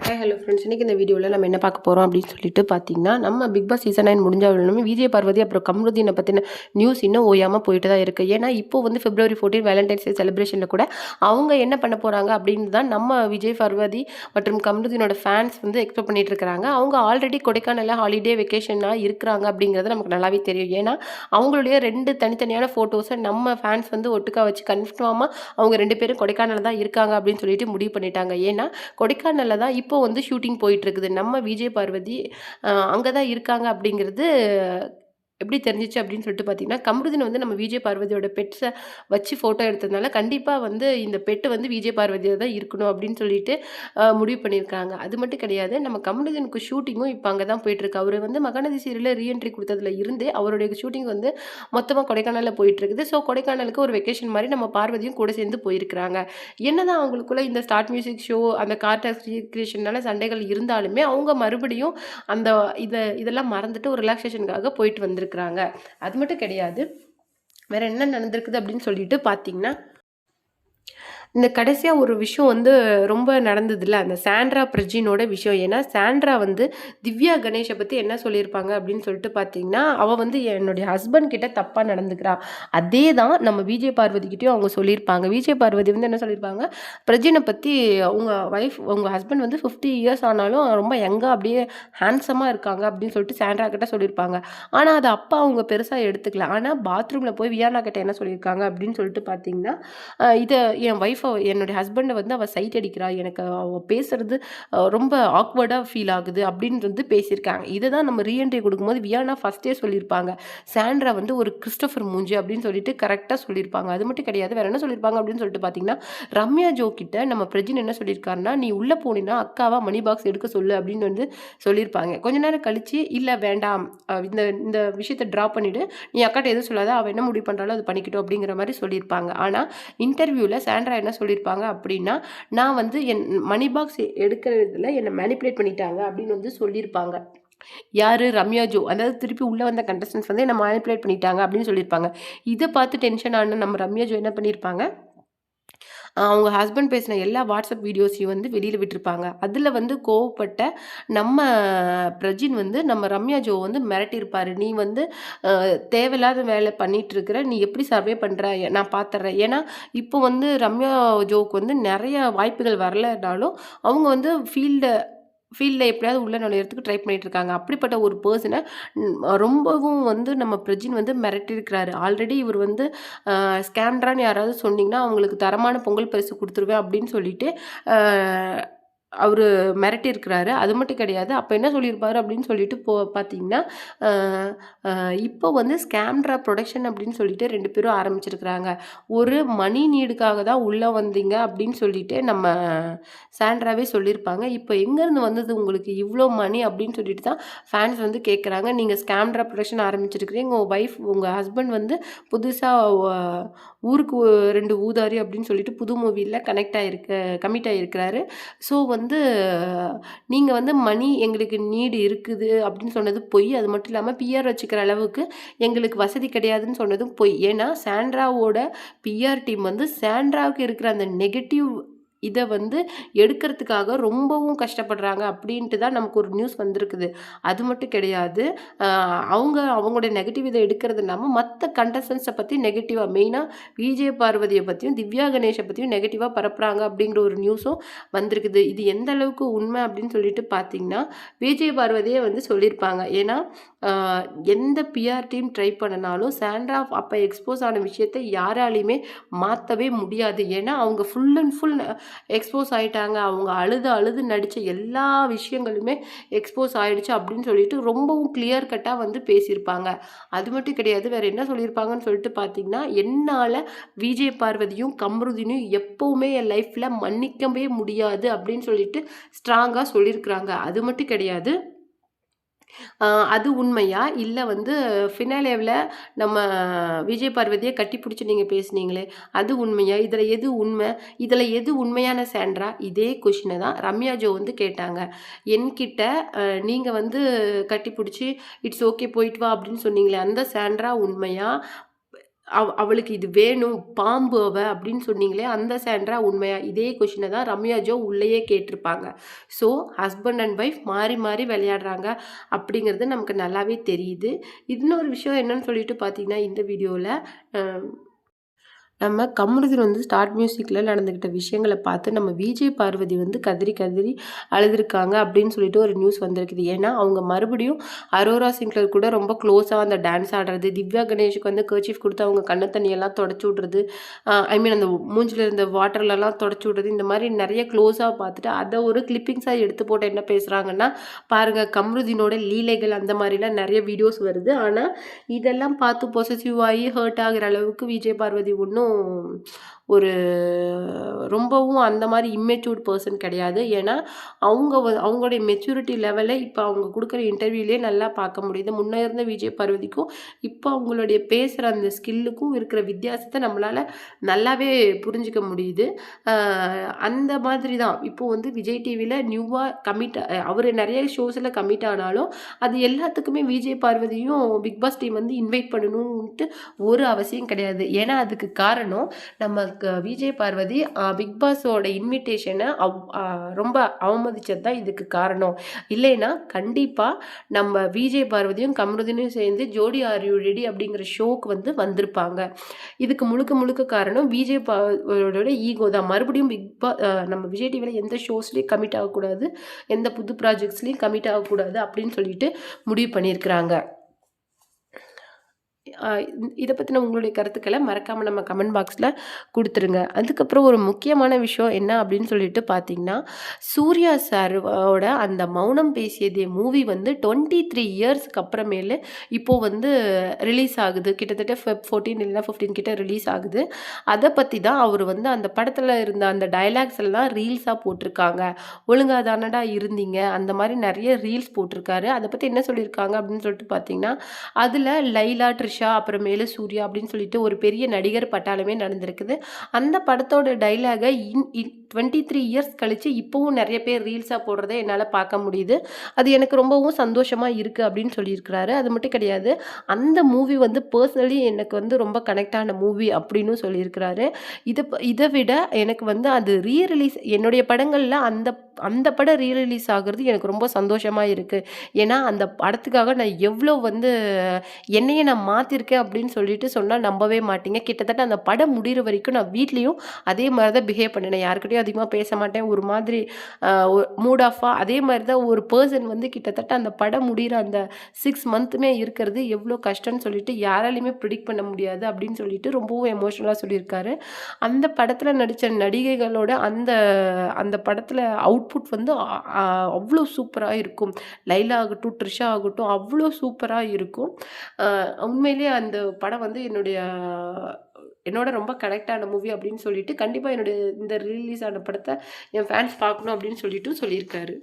Hi hello friends, இன்றைக்கி இந்த வீடியோவில் நம்ம என்ன பார்க்க போகிறோம் அப்படின்னு சொல்லிட்டு பார்த்தீங்கன்னா, நம்ம பிக் பாஸ் சீசன் 9 முடிஞ்சாலும் விஜய் பார்வதி அப்புறம் கம்ருதீனை பற்றின நியூஸ் இன்னும் ஓயாமல் போயிட்டு தான் இருக்குது. ஏன்னா இப்போ வந்து February 14 வேலண்டைன்ஸ் டே செலிப்ரேஷனில் கூட அவங்க என்ன பண்ண போகிறாங்க அப்படின்னு தான் நம்ம விஜய் பார்வதி மற்றும் கம்ருதீனோட ஃபேன்ஸ் வந்து எக்ஸ்பெக்ட் பண்ணிட்டு இருக்கிறாங்க. அவங்க ஆல்ரெடி கொடைக்கானலில் ஹாலிடே வெக்கேஷனாக இருக்கிறாங்க அப்படிங்கிறது நமக்கு நல்லாவே தெரியும். ஏன்னா அவங்களுடைய 2 தனித்தனியான ஃபோட்டோஸை நம்ம ஃபேன்ஸ் வந்து ஒட்டுக்கா வச்சு கன்ஃபார்மாக அவங்க 2 பேரும் கொடைக்கானல் தான் இருக்காங்க அப்படின்னு சொல்லிட்டு முடிவு பண்ணிட்டாங்க. ஏன்னா கொடைக்கானலில் தான் இப்போ வந்து ஷூட்டிங் போயிட்டுருக்குது. நம்ம விஜய் பார்வதி அங்கே தான் இருக்காங்க அப்படிங்கிறது எப்படி தெரிஞ்சிச்சு அப்படின்னு சொல்லிட்டு பார்த்தீங்கன்னா, கமருதீன் வந்து நம்ம விஜய் பார்வதியோட பெட்ஸை வச்சு ஃபோட்டோ எடுத்ததுனால கண்டிப்பாக வந்து இந்த பெட்டு வந்து விஜய் பார்வதியா தான் இருக்கணும் அப்படின்னு சொல்லிட்டு முடிவு பண்ணியிருக்காங்க. அது மட்டும் கிடையாது, நம்ம கமருதீனுக்கு ஷூட்டிங்கும் இப்போ அங்கே தான் போயிட்டுருக்கு. அவர் வந்து மகாநதி சீரியலில் ரீஎன்ட்ரி கொடுத்ததுல இருந்தே அவருடைய ஷூட்டிங் வந்து மொத்தமாக கொடைக்கானலில் போயிட்டுருக்குது. ஸோ கொடைக்கானலுக்கு ஒரு வெக்கேஷன் மாதிரி நம்ம பார்வதியும் கூட சேர்ந்து போயிருக்கிறாங்க. என்னதான் அவங்களுக்குள்ள இந்த ஸ்டார்ட் மியூசிக் ஷோ அந்த கார்டாக்ஸ் கிரியேஷனால சண்டைகள் இருந்தாலுமே அவங்க மறுபடியும் அந்த இதெல்லாம் மறந்துட்டு ஒரு ரிலாக்ஸேஷனுக்காக போயிட்டு வந்திருக்காங்க. அது மட்டும் கிடையாது, வேற என்ன நடந்திருக்குது அப்படின்னு சொல்லிட்டு பார்த்தீங்கன்னா, இந்த கடைசியாக ஒரு விஷயம் வந்து ரொம்ப நடந்ததில்ல, அந்த சாண்ட்ரா பிரஜினோட விஷயம். ஏன்னா சாண்ட்ரா வந்து திவ்யா கணேஷை பற்றி என்ன சொல்லியிருப்பாங்க அப்படின்னு சொல்லிட்டு பார்த்தீங்கன்னா, அவள் வந்து என்னுடைய ஹஸ்பண்ட் கிட்ட தப்பாக நடந்துக்கிறா. அதே தான் நம்ம விஜய் பார்வதிக்கிட்டையும் அவங்க சொல்லியிருப்பாங்க. விஜய் பார்வதி வந்து என்ன சொல்லியிருப்பாங்க, பிரஜினை பற்றி உங்கள் ஹஸ்பண்ட் வந்து 50 இயர்ஸ் ஆனாலும் ரொம்ப யங்காக அப்படியே ஹேண்ட்ஸமாக இருக்காங்க அப்படின்னு சொல்லிட்டு சாண்ட்ரா கிட்ட சொல்லியிருப்பாங்க. ஆனால் அதை அப்பா அவங்க பெருசாக எடுத்துக்கல. ஆனால் பாத்ரூமில் போய் வியானா கிட்ட என்ன சொல்லியிருக்காங்க அப்படின்னு சொல்லிட்டு பார்த்தீங்கன்னா, இதை என் ஒய்ஃப் என்னுடைய ஹஸ்பண்டை வந்து அவள் சைட் அடிக்கிறா, எனக்கு அவள் பேசுறது ரொம்ப ஆக்வர்டாக ஃபீல் ஆகுது அப்படின்னு வந்து பேசியிருக்காங்க. இதை தான் நம்ம ரீஎன்ட்ரி கொடுக்கும்போது வியானா ஃபஸ்ட்டே சொல்லியிருப்பாங்க, சாண்ட்ரா வந்து ஒரு கிறிஸ்டோஃபர் மூஞ்சி அப்படின்னு சொல்லிட்டு கரெக்டாக சொல்லியிருப்பாங்க. அது மட்டும் கிடையாது, வேறு என்ன சொல்லியிருப்பாங்க அப்படின்னு சொல்லிட்டு பார்த்தீங்கன்னா, ரம்யா ஜோ கிட்ட நம்ம பிரஜின் என்ன சொல்லியிருக்காருன்னா, நீ உள்ளே போனீன்னா அக்காவா மணி பாக்ஸ் எடுக்க சொல்லு அப்படின்னு வந்து சொல்லியிருப்பாங்க. கொஞ்ச நேரம் கழிச்சு இல்லை வேண்டாம், இந்த இந்த விஷயத்தை ட்ராப் பண்ணிவிடு, நீ அக்காட்ட எதுவும் சொல்லாத, அவள் என்ன முடிவு பண்ணுறாலும் அது பண்ணிக்கிட்டோம் அப்படிங்கிற மாதிரி சொல்லியிருப்பாங்க. ஆனால் இன்டர்வியூவில் சாண்ட்ரா என்ன சொல்லியிருப்பாங்க அப்படின்னா, நான் வந்து என் மணி பாக்ஸ் எடுக்கிறதுல என்னை மேனிப்புலேட் பண்ணிட்டாங்க அப்படின்னு வந்து சொல்லியிருப்பாங்க. யாரு? ரம்யா ஜோ. அதாவது திருப்பி உள்ளே வந்த கண்டஸ்டன்ஸ் வந்து என்னை மேனிப்புலேட் பண்ணிட்டாங்க அப்படின்னு சொல்லியிருப்பாங்க. இதை பார்த்து டென்ஷன் ஆன நம்ம ரம்யா ஜோ என்ன பண்ணியிருப்பாங்க, அவங்க ஹஸ்பண்ட் பேசின எல்லா வாட்ஸ்அப் வீடியோஸையும் வந்து வெளியில் விட்டுருப்பாங்க. அதில் வந்து கோவப்பட்ட நம்ம பிரஜின் வந்து நம்ம ரம்யா ஜோ வந்து மிரட்டியிருப்பார், நீ வந்து தேவையில்லாத வேலை பண்ணிகிட்ருக்கிற, நீ எப்படி சர்வே பண்ணுற நான் பார்த்துட்றேன். ஏன்னா இப்போ வந்து ரம்யா ஜோவுக்கு வந்து நிறைய வாய்ப்புகள் வரலைனாலும் அவங்க வந்து ஃபீல்டில் எப்படியாவது உள்ள நுழையிறதுக்கு ட்ரை பண்ணிகிட்ருக்காங்க. அப்படிப்பட்ட ஒரு பர்சனை ரொம்பவும் வந்து நம்ம பிரஜின் வந்து மிரட்டியிருக்கிறாரு. ஆல்ரெடி இவர் வந்து ஸ்கேம்ட்ரான்னு யாராவது சொன்னிங்கன்னா அவங்களுக்கு தரமான பொங்கல் பரிசு கொடுத்துருவேன் அப்படின்னு சொல்லிட்டு அவர் மிரட்டியிருக்கிறாரு. அது மட்டும் கிடையாது, அப்போ என்ன சொல்லியிருப்பாரு அப்படின்னு சொல்லிட்டு பார்த்தீங்கன்னா, இப்போ வந்து ஸ்கேம்ட்ரா ப்ரொடக்ஷன் அப்படின்னு சொல்லிட்டு 2 பேரும் ஆரம்பிச்சிருக்கிறாங்க. ஒரு மணி நீடுக்காக தான் உள்ளே வந்தீங்க அப்படின்னு சொல்லிட்டு நம்ம சாண்ட்ராவே சொல்லியிருப்பாங்க. இப்போ எங்கேருந்து வந்தது உங்களுக்கு இவ்வளோ மணி அப்படின்னு சொல்லிட்டு தான் ஃபேன்ஸ் வந்து கேட்குறாங்க. நீங்கள் ஸ்கேம்ட்ரா ப்ரொடக்ஷன் ஆரம்பிச்சிருக்கிறீங்க, உங்கள் ஹஸ்பண்ட் வந்து புதுசாக ஊருக்கு 2 ஊதாரி அப்படின்னு சொல்லிட்டு புது மூவியில் கமிட் ஆகிருக்கிறாரு. ஸோ வந்து நீங்கள் வந்து மணி எங்களுக்கு நீடு இருக்குது அப்படின்னு சொன்னது பொய். அது மட்டும் இல்லாமல் பிஆர் வச்சுக்கிற அளவுக்கு எங்களுக்கு வசதி கிடையாதுன்னு சொன்னதும் பொய். ஏன்னா சாண்ட்ராவோட பிஆர் டீம் வந்து சாண்ட்ராவுக்கு இருக்கிற அந்த நெகட்டிவ் இதை வந்து எடுக்கிறதுக்காக ரொம்பவும் கஷ்டப்படுறாங்க அப்படின்ட்டு தான் நமக்கு ஒரு நியூஸ் வந்திருக்குது. அது மட்டும் கிடையாது, அவங்களுடைய நெகட்டிவ் இதை எடுக்கிறது இல்லாமல் மற்ற கண்டஸ்டன்ஸை பற்றி நெகட்டிவாக, மெயினாக விஜய் பார்வதியை பற்றியும் திவ்யா கணேஷை பற்றியும் நெகட்டிவாக பரப்புகிறாங்க அப்படிங்கிற ஒரு நியூஸும் வந்திருக்குது. இது எந்த அளவுக்கு உண்மை அப்படின்னு சொல்லிட்டு பார்த்தீங்கன்னா, விஜய் பார்வதியே வந்து சொல்லியிருப்பாங்க. ஏன்னா எந்த பிஆர் டீம் ட்ரை பண்ணினாலும் சாண்ட்ரா அப்போ எக்ஸ்போஸ் ஆன விஷயத்தை யாராலையுமே மாற்றவே முடியாது. ஏன்னா அவங்க ஃபுல் அண்ட் ஃபுல் எக்ஸ்போஸ் ஆகிட்டாங்க. அவங்க அழுது நடித்த எல்லா விஷயங்களுமே எக்ஸ்போஸ் ஆகிடுச்சு அப்படின்னு சொல்லிட்டு ரொம்பவும் கிளியர் கட்டாக வந்து பேசியிருப்பாங்க. அது மட்டும் கிடையாது, வேறு என்ன சொல்லியிருப்பாங்கன்னு சொல்லிட்டு பார்த்தீங்கன்னா, என்னால் விஜய் பார்வதியும் கமருதீனையும் எப்போவுமே என் லைஃப்பில் மன்னிக்கவே முடியாது அப்படின்னு சொல்லிட்டு ஸ்ட்ராங்காக சொல்லியிருக்கிறாங்க. அது மட்டும் கிடையாது, அது உண்மையா? இல்லை வந்து ஃபினாலேவில் நம்ம விஜய் பார்வதியை கட்டி பிடிச்சி நீங்கள் பேசுனீங்களே அது உண்மையா? இதில் எது உண்மையான சாண்ட்ரா? இதே கொஷினை தான் ரம்யா ஜோ வந்து கேட்டாங்க. என்கிட்ட நீங்கள் வந்து கட்டி பிடிச்சி இட்ஸ் ஓகே போயிட்டு வா அப்படின்னு சொன்னீங்களே அந்த சாண்ட்ரா உண்மையா? அவளுக்கு இது வேணும், பாம்பு அவ அப்படின்னு சொன்னீங்களே, அந்த சாண்ட்ரா உண்மையா? இதே கொஸ்டின தான் ரம்யா ஜோ உள்ளேயே கேட்டிருப்பாங்க. ஸோ ஹஸ்பண்ட் அண்ட் ஒய்ஃப் மாறி மாறி விளையாடுறாங்க அப்படிங்கிறது நமக்கு நல்லாவே தெரியுது. இன்னொரு விஷயம் என்னன்னு சொல்லிட்டு பார்த்தீங்கன்னா, இந்த வீடியோல அ நம்ம கமருதீன் வந்து ஸ்டார்ட் மியூசிக்கில் நடந்துக்கிட்ட விஷயங்கள பார்த்து நம்ம விஜய் பார்வதி வந்து கதறி கதறி அழுதுருக்காங்க அப்படின்னு சொல்லிட்டு ஒரு நியூஸ் வந்திருக்குது. ஏன்னா அவங்க மறுபடியும் அரோரா சிங்க்லர் கூட ரொம்ப க்ளோஸாக அந்த டான்ஸ் ஆடுறது, திவ்யா கணேஷுக்கு வந்து கர்ச்சீஃப் கொடுத்து அவங்க கண்ணு தண்ணியெல்லாம் தொடச்சி விட்றது, ஐ மீன் அந்த மூஞ்சில் இருந்த வாட்டர்லலாம் தொடச்சி விட்றது, இந்த மாதிரி நிறைய க்ளோஸாக பார்த்துட்டு அதை ஒரு கிளிப்பிங்ஸாக எடுத்து போட்டு என்ன பேசுகிறாங்கன்னா, பாருங்கள் கமருதீனோட லீலைகள் அந்த மாதிரிலாம் நிறைய வீடியோஸ் வருது. ஆனால் இதெல்லாம் பார்த்து பொசசிவ் ஆகி ஹர்ட் ஆகிற அளவுக்கு விஜய் பார்வதி ஒன்றும் ஒரு ரொம்பவும் அந்த மாதிரி இம்மெச்சூர்ட் பர்சன் கிடையாது. ஏன்னா அவங்களுடைய மெச்சூரிட்டி லெவலை இப்போ அவங்க கொடுக்குற இன்டர்வியூலேயே நல்லா பார்க்க முடியுது. முன்னே இருந்த விஜய் பார்வதிக்கும் இப்போ அவங்களுடைய பேசுகிற அந்த ஸ்கில்லுக்கும் இருக்கிற வித்தியாசத்தை நம்மளால் நல்லாவே புரிஞ்சிக்க முடியுது. அந்த மாதிரி தான் இப்போது வந்து விஜய் டிவியில் நியூவாக கமிட் அவர் நிறைய ஷோஸில் கமிட் ஆனாலும் அது எல்லாத்துக்குமே விஜய் பார்வதியும் பிக் பாஸ் டீம் வந்து இன்வைட் பண்ணணும்ன்ட்டு ஒரு அவசியம் கிடையாது. ஏன்னா அதுக்கு காரணம் நம்ம விஜய் பார்வதி பிக் பாஸோட இன்விடேஷனை ரொம்ப அவமதிச்சது தான் இதுக்கு காரணம். இல்லைன்னா கண்டிப்பாக நம்ம விஜய் பார்வதியும் கமருதீனும் சேர்ந்து ஜோடி ஆர் யூ ரெடி அப்படிங்கிற ஷோக்கு வந்து வந்திருப்பாங்க. இதுக்கு முழுக்க முழுக்க காரணம் விஜய் பார்வதியோட ஈகோ தான். மறுபடியும் நம்ம விஜய் டிவியில் எந்த ஷோஸ்லேயும் கமிட் ஆகக்கூடாது, எந்த புது ப்ராஜெக்ட்ஸ்லேயும் கமிட் ஆகக்கூடாது அப்படின்னு சொல்லிட்டு முடிவு பண்ணியிருக்கிறாங்க. இதை பற்றின உங்களுடைய கருத்துக்களை மறக்காமல் நம்ம கமெண்ட் பாக்ஸில் கொடுத்துருங்க. அதுக்கப்புறம் ஒரு முக்கியமான விஷயம் என்ன அப்படின்னு சொல்லிட்டு பார்த்தீங்கன்னா, சூர்யா சாரோட அந்த மௌனம் பேசியதே மூவி வந்து 23 இயர்ஸ்க்கு அப்புறமேலு இப்போது வந்து ரிலீஸ் ஆகுது. கிட்டத்தட்ட Feb 14 இல்லைனா 15 கிட்ட ரிலீஸ் ஆகுது. அதை பற்றி தான் அவர் வந்து அந்த படத்தில் இருந்த அந்த டைலாக்ஸ் எல்லாம் ரீல்ஸாக போட்டிருக்காங்க. ஒழுங்காக தானடா இருந்தீங்க அந்த மாதிரி நிறைய ரீல்ஸ் போட்டிருக்காரு. அதை பற்றி என்ன சொல்லியிருக்காங்க அப்படின்னு சொல்லிட்டு பார்த்தீங்கன்னா, அதில் லைலா, ட்ரிஷா, அப்புறமேலு சூர்யா அப்படின்னு சொல்லிட்டு ஒரு பெரிய நடிகர் பட்டாளமே நடந்திருக்குது. அந்த படத்தோட டைலாகை 23 இயர்ஸ் கழித்து இப்போவும் நிறைய பேர் ரீல்ஸாக போடுறதை என்னால் பார்க்க முடியுது. அது எனக்கு ரொம்பவும் சந்தோஷமாக இருக்குது அப்படின்னு சொல்லியிருக்கிறாரு. அது மட்டும் கிடையாது, அந்த மூவி வந்து பர்சனலி எனக்கு வந்து ரொம்ப கனெக்ட் ஆன மூவி அப்படின்னு சொல்லியிருக்கிறாரு. இதை விட எனக்கு வந்து அது ரீரிலீஸ் என்னுடைய படங்களில் அந்த படம் ரீரிலீஸ் ஆகுறது எனக்கு ரொம்ப சந்தோஷமாக இருக்குது. ஏன்னா அந்த படத்துக்காக நான் எவ்வளோ வந்து என்னையே நான் மாற்றிருக்கேன் அப்படின்னு சொல்லிட்டு சொன்னால் நம்பவே மாட்டீங்க. கிட்டத்தட்ட அந்த படம் முடிகிற வரைக்கும் நான் வீட்லேயும் அதே மாதிரி தான் பிஹேவ் பண்ணினேன். யாருக்கிட்டையும் அதிகமாக பேச மாட்டேன். ஒரு மாதிரி மூட் ஆஃபாக அதே மாதிரி தான் ஒரு பர்சன் வந்து கிட்டத்தட்ட அந்த படம் முடிகிற அந்த 6 மந்த்துமே இருக்கிறது எவ்வளோ கஷ்டம்னு சொல்லிட்டு யாராலையுமே ப்ரிடிக்ட் பண்ண முடியாது அப்படின்னு சொல்லிட்டு ரொம்பவும் எமோஷ்னலாக சொல்லியிருக்காரு. அந்த படத்தில் நடித்த நடிகைகளோட அந்த படத்தில் அவுட்புட் வந்து அவ்வளோ சூப்பராக இருக்கும். லைலா ஆகட்டும், ட்ரிஷா ஆகட்டும் அவ்வளோ சூப்பராக இருக்கும். உண்மையிலேயே அந்த படம் வந்து என்னோட ரொம்ப கனெக்ட் ஆன மூவி அப்படின்னு சொல்லிட்டு கண்டிப்பாக என்னுடைய இந்த ரிலீஸ் ஆன படத்தை என் ஃபேன்ஸ் பார்க்கணும் அப்படின்னு சொல்லிட்டு சொல்லியிருக்காரு.